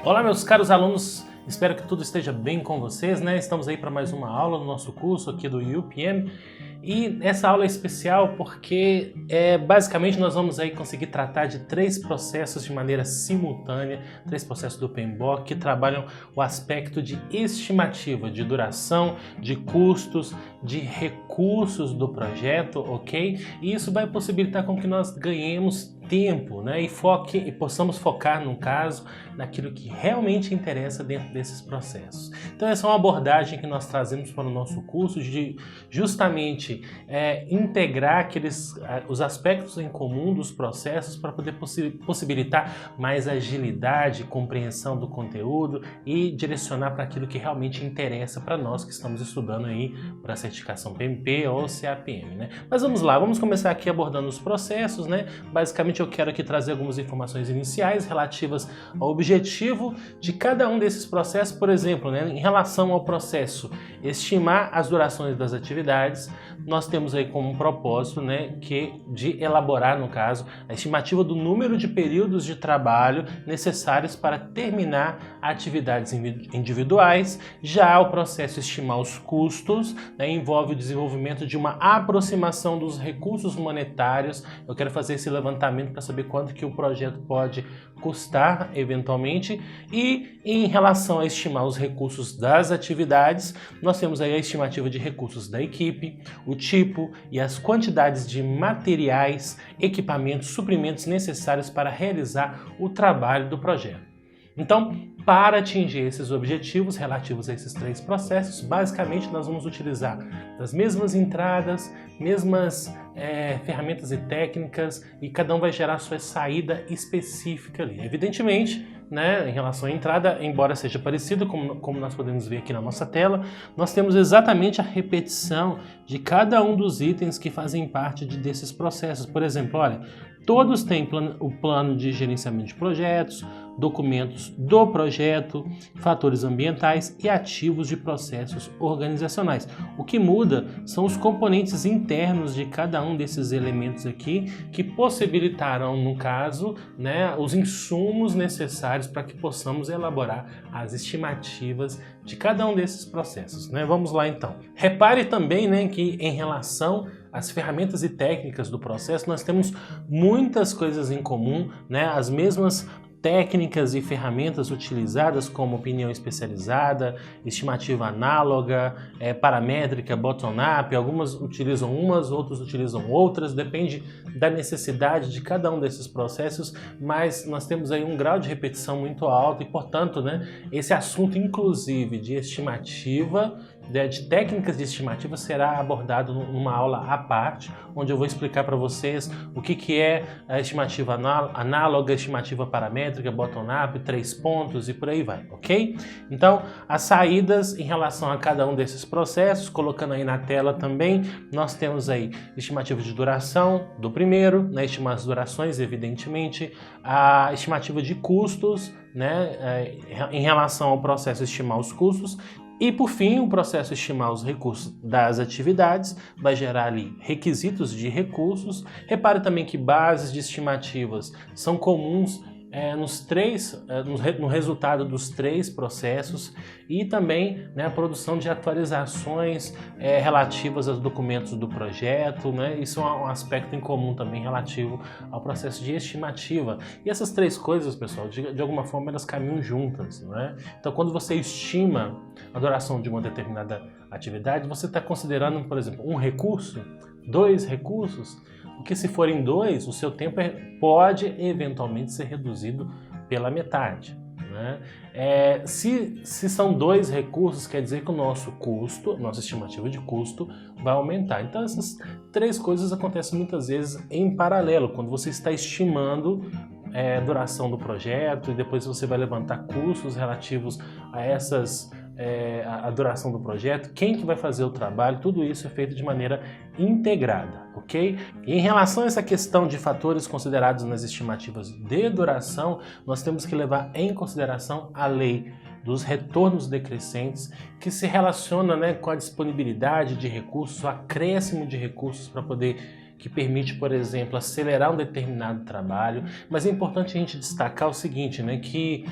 Olá, meus caros alunos, espero que tudo esteja bem com vocês, né? Estamos aí para mais uma aula no nosso curso aqui do UPM e essa aula é especial porque basicamente nós vamos aí conseguir tratar de três processos de maneira simultânea, três processos do PMBOK que trabalham o aspecto de estimativa, de duração, de custos, de recursos do projeto, ok? E isso vai possibilitar com que nós ganhemos tempo, né? E possamos focar, no caso, naquilo que realmente interessa dentro desses processos. Então essa é uma abordagem que nós trazemos para o nosso curso de justamente integrar os aspectos em comum dos processos para poder possibilitar mais agilidade, compreensão do conteúdo e direcionar para aquilo que realmente interessa para nós que estamos estudando aí para a certificação PMP ou CAPM, né? Mas vamos lá, vamos começar aqui abordando os processos, né? Basicamente eu quero aqui trazer algumas informações iniciais relativas ao objetivo de cada um desses processos. Por exemplo, né, em relação ao processo estimar as durações das atividades, nós temos aí como um propósito, né, de elaborar, no caso, a estimativa do número de períodos de trabalho necessários para terminar atividades individuais. Já o processo estimar os custos, né, envolve o desenvolvimento de uma aproximação dos recursos monetários. Eu quero fazer esse levantamento para saber quanto que o projeto pode custar eventualmente. E em relação a estimar os recursos das atividades, nós temos aí a estimativa de recursos da equipe, o tipo e as quantidades de materiais, equipamentos, suprimentos necessários para realizar o trabalho do projeto. Então, para atingir esses objetivos relativos a esses três processos, basicamente nós vamos utilizar as mesmas entradas, mesmas ferramentas e técnicas, e cada um vai gerar sua saída específica ali. Evidentemente, né, em relação à entrada, embora seja parecido, como nós podemos ver aqui na nossa tela, nós temos exatamente a repetição de cada um dos itens que fazem parte desses processos. Por exemplo, olha, todos têm o plano de gerenciamento de projetos, documentos do projeto, fatores ambientais e ativos de processos organizacionais. O que muda são os componentes internos de cada um desses elementos aqui, que possibilitarão, no caso, né, os insumos necessários para que possamos elaborar as estimativas de cada um desses processos, né? Vamos lá então. Repare também, né, que em relação às ferramentas e técnicas do processo, nós temos muitas coisas em comum, né? As mesmas técnicas e ferramentas utilizadas, como opinião especializada, estimativa análoga, paramétrica, bottom-up. Algumas utilizam umas, outros utilizam outras, depende da necessidade de cada um desses processos, mas nós temos aí um grau de repetição muito alto e, portanto, né, esse assunto, inclusive, de estimativa, de técnicas de estimativa, será abordado numa aula à parte, onde eu vou explicar para vocês o que é a estimativa análoga, estimativa paramétrica, bottom-up, 3 pontos e por aí vai, ok? Então, as saídas em relação a cada um desses processos, colocando aí na tela também, nós temos aí estimativa de duração do primeiro, né, estimar as durações, evidentemente, a estimativa de custos, né, em relação ao processo estimar os custos. E por fim, o processo estimar os recursos das atividades vai gerar ali requisitos de recursos. Repare também que bases de estimativas são comuns no resultado dos três processos, e também, né, a produção de atualizações relativas aos documentos do projeto, né? Isso é um aspecto em comum também relativo ao processo de estimativa. E essas três coisas, pessoal, de alguma forma elas caminham juntas, né? Então, quando você estima a duração de uma determinada atividade, você está considerando, por exemplo, um recurso, 2 recursos, porque se forem 2, o seu tempo pode eventualmente ser reduzido pela metade, né? Se são 2 recursos, quer dizer que o nosso custo, nossa estimativa de custo vai aumentar. Então essas 3 coisas acontecem muitas vezes em paralelo, quando você está estimando a duração do projeto, e depois você vai levantar custos relativos a a duração do projeto, quem que vai fazer o trabalho, tudo isso é feito de maneira integrada, ok? E em relação a essa questão de fatores considerados nas estimativas de duração, nós temos que levar em consideração a lei dos retornos decrescentes, que se relaciona, né, com a disponibilidade de recursos, o acréscimo de recursos que permite, por exemplo, acelerar um determinado trabalho. Mas é importante a gente destacar o seguinte, né, que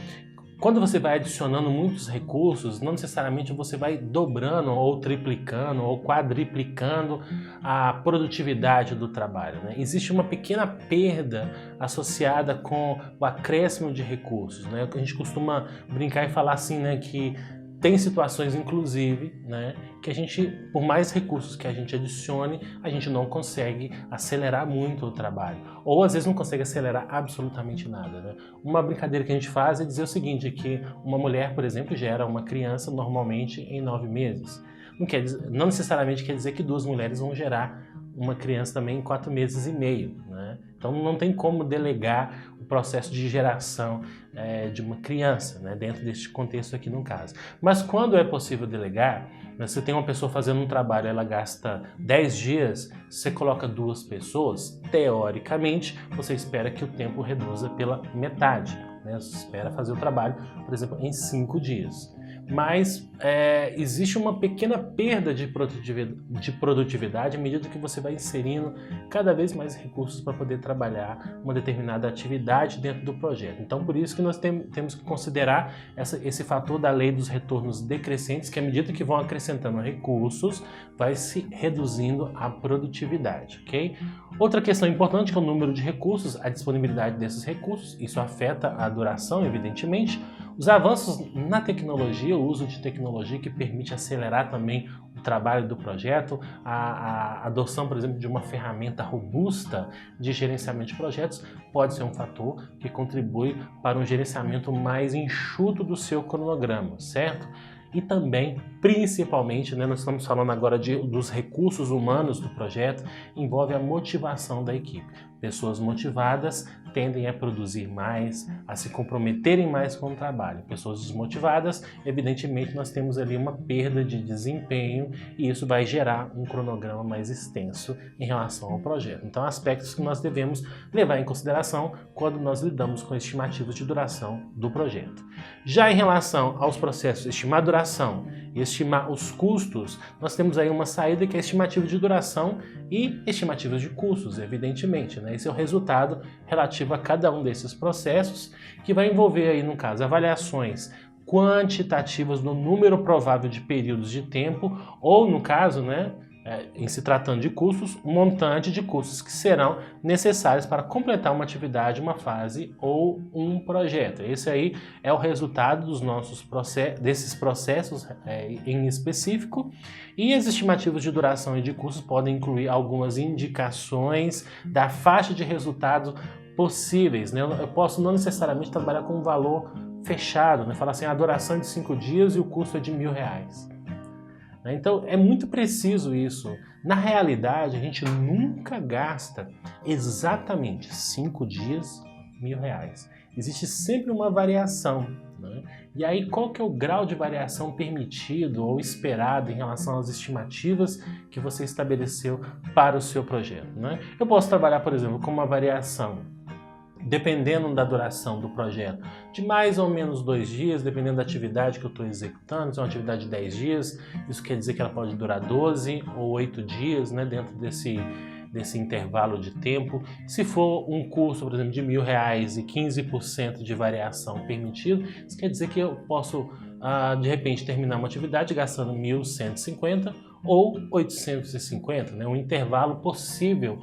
Quando você vai adicionando muitos recursos, não necessariamente você vai dobrando ou triplicando ou quadriplicando a produtividade do trabalho, né? Existe uma pequena perda associada com o acréscimo de recursos, né? A gente costuma brincar e falar assim, né, que tem situações, inclusive, né, que a gente, por mais recursos que a gente adicione, a gente não consegue acelerar muito o trabalho. Ou às vezes não consegue acelerar absolutamente nada, né? Uma brincadeira que a gente faz é dizer o seguinte, que uma mulher, por exemplo, gera uma criança normalmente em 9 meses. Não necessariamente quer dizer que 2 mulheres vão gerar uma criança também em 4 meses e meio, né? Então não tem como delegar o processo de geração de uma criança, né, dentro deste contexto aqui no caso. Mas quando é possível delegar, né, você tem uma pessoa fazendo um trabalho, ela gasta 10 dias, você coloca 2 pessoas, teoricamente você espera que o tempo reduza pela metade, né? Você espera fazer o trabalho, por exemplo, em 5 dias. Mas existe uma pequena perda de produtividade à medida que você vai inserindo cada vez mais recursos para poder trabalhar uma determinada atividade dentro do projeto. Então, por isso que nós temos que considerar esse fator da lei dos retornos decrescentes, que à medida que vão acrescentando recursos, vai se reduzindo a produtividade, ok? Outra questão importante que é o número de recursos, a disponibilidade desses recursos, isso afeta a duração, evidentemente. Os avanços na tecnologia, o uso de tecnologia que permite acelerar também o trabalho do projeto, a adoção, por exemplo, de uma ferramenta robusta de gerenciamento de projetos pode ser um fator que contribui para um gerenciamento mais enxuto do seu cronograma, certo? E também, principalmente, né, nós estamos falando agora dos recursos humanos do projeto, envolve a motivação da equipe. Pessoas motivadas tendem a produzir mais, a se comprometerem mais com o trabalho. Pessoas desmotivadas, evidentemente, nós temos ali uma perda de desempenho e isso vai gerar um cronograma mais extenso em relação ao projeto. Então, aspectos que nós devemos levar em consideração quando nós lidamos com estimativas de duração do projeto. Já em relação aos processos, estimar a duração e estimar os custos, nós temos aí uma saída que é estimativa de duração e estimativas de custos, evidentemente, né? Esse é o resultado relativo a cada um desses processos, que vai envolver aí, no caso, avaliações quantitativas do número provável de períodos de tempo, ou no caso, né, em se tratando de custos, um montante de custos que serão necessários para completar uma atividade, uma fase ou um projeto. Esse aí é o resultado dos nossos desses processos em específico, e as estimativas de duração e de custos podem incluir algumas indicações da faixa de resultados possíveis, né? Eu posso não necessariamente trabalhar com um valor fechado, né? Falar assim, a duração é de 5 dias e o custo é de R$1.000. Então é muito preciso isso. Na realidade, a gente nunca gasta exatamente 5 dias, R$1.000. Existe sempre uma variação, né? E aí qual que é o grau de variação permitido ou esperado em relação às estimativas que você estabeleceu para o seu projeto, né? Eu posso trabalhar, por exemplo, com uma variação, dependendo da duração do projeto, de mais ou menos 2 dias, dependendo da atividade que eu estou executando. Se é uma atividade de 10 dias, isso quer dizer que ela pode durar 12 ou 8 dias, né, dentro desse intervalo de tempo. Se for um curso, por exemplo, de R$1.000 e 15% de variação permitido, isso quer dizer que eu posso, de repente, terminar uma atividade gastando 1.150 ou 850, né, um intervalo possível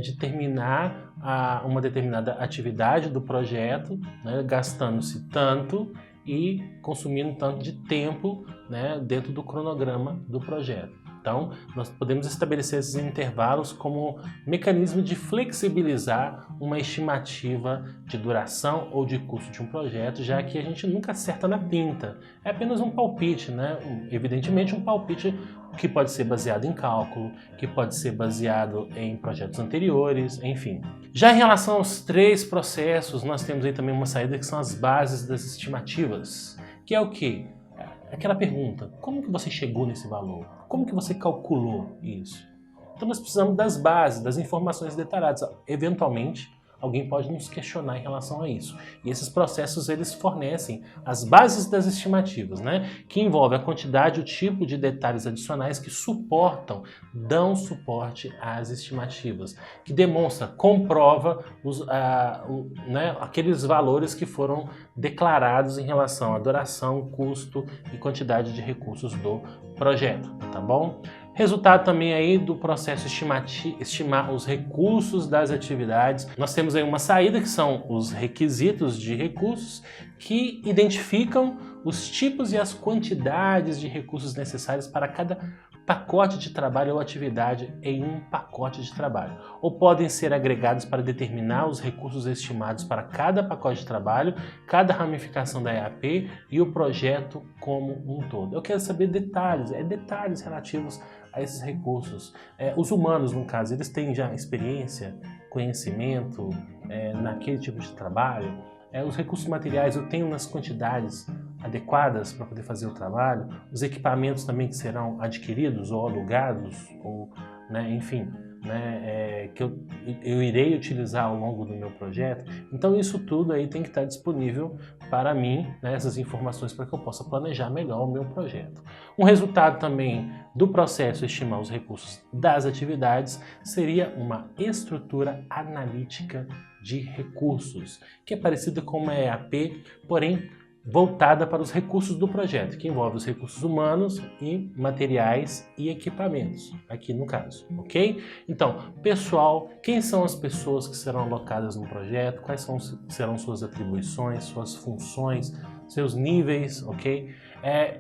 de terminar uma determinada atividade do projeto, né, gastando-se tanto e consumindo tanto de tempo, né, dentro do cronograma do projeto. Então, nós podemos estabelecer esses intervalos como mecanismo de flexibilizar uma estimativa de duração ou de custo de um projeto, já que a gente nunca acerta na pinta. É apenas um palpite, né? Evidentemente um palpite que pode ser baseado em cálculo, que pode ser baseado em projetos anteriores, enfim. Já em relação aos 3 processos, nós temos aí também uma saída que são as bases das estimativas, que é o quê? Aquela pergunta, como que você chegou nesse valor? Como que você calculou isso? Então nós precisamos das bases, das informações detalhadas. Eventualmente, alguém pode nos questionar em relação a isso. E esses processos eles fornecem as bases das estimativas, né? Que envolve a quantidade e o tipo de detalhes adicionais que dão suporte às estimativas, que demonstra, comprova aqueles valores que foram declarados em relação à duração, custo e quantidade de recursos do projeto, tá bom? Resultado também aí do processo estimar os recursos das atividades. Nós temos aí uma saída que são os requisitos de recursos que identificam os tipos e as quantidades de recursos necessários para cada pacote de trabalho ou atividade em um pacote de trabalho, ou podem ser agregados para determinar os recursos estimados para cada pacote de trabalho, cada ramificação da EAP e o projeto como um todo. Eu quero saber detalhes relativos a esses recursos. Os humanos, no caso, eles têm já experiência, conhecimento naquele tipo de trabalho. Os recursos materiais eu tenho nas quantidades adequadas para poder fazer o trabalho, os equipamentos também que serão adquiridos ou alugados, ou, enfim, que eu irei utilizar ao longo do meu projeto. Então isso tudo aí tem que estar disponível para mim, essas informações, para que eu possa planejar melhor o meu projeto. Um resultado também do processo estimar os recursos das atividades seria uma estrutura analítica de recursos, que é parecida com uma EAP, porém voltada para os recursos do projeto, que envolve os recursos humanos e materiais e equipamentos, aqui no caso, ok? Então, pessoal, quem são as pessoas que serão alocadas no projeto, serão suas atribuições, suas funções, seus níveis, ok?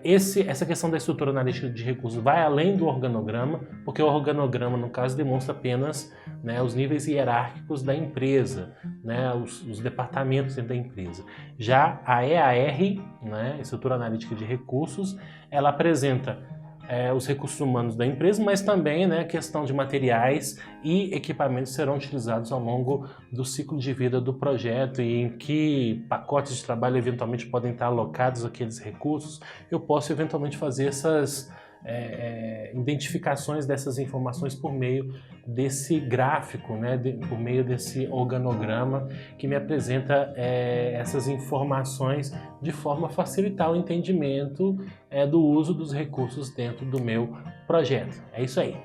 Essa questão da estrutura analítica de recursos vai além do organograma, porque o organograma, no caso, demonstra apenas os níveis hierárquicos da empresa, os departamentos dentro da empresa. Já a EAR, estrutura analítica de recursos, ela apresenta os recursos humanos da empresa, mas também a questão de materiais e equipamentos serão utilizados ao longo do ciclo de vida do projeto e em que pacotes de trabalho eventualmente podem estar alocados aqueles recursos. Eu posso eventualmente fazer essas identificações dessas informações por meio desse gráfico, por meio desse organograma que me apresenta essas informações de forma a facilitar o entendimento do uso dos recursos dentro do meu projeto. É isso aí.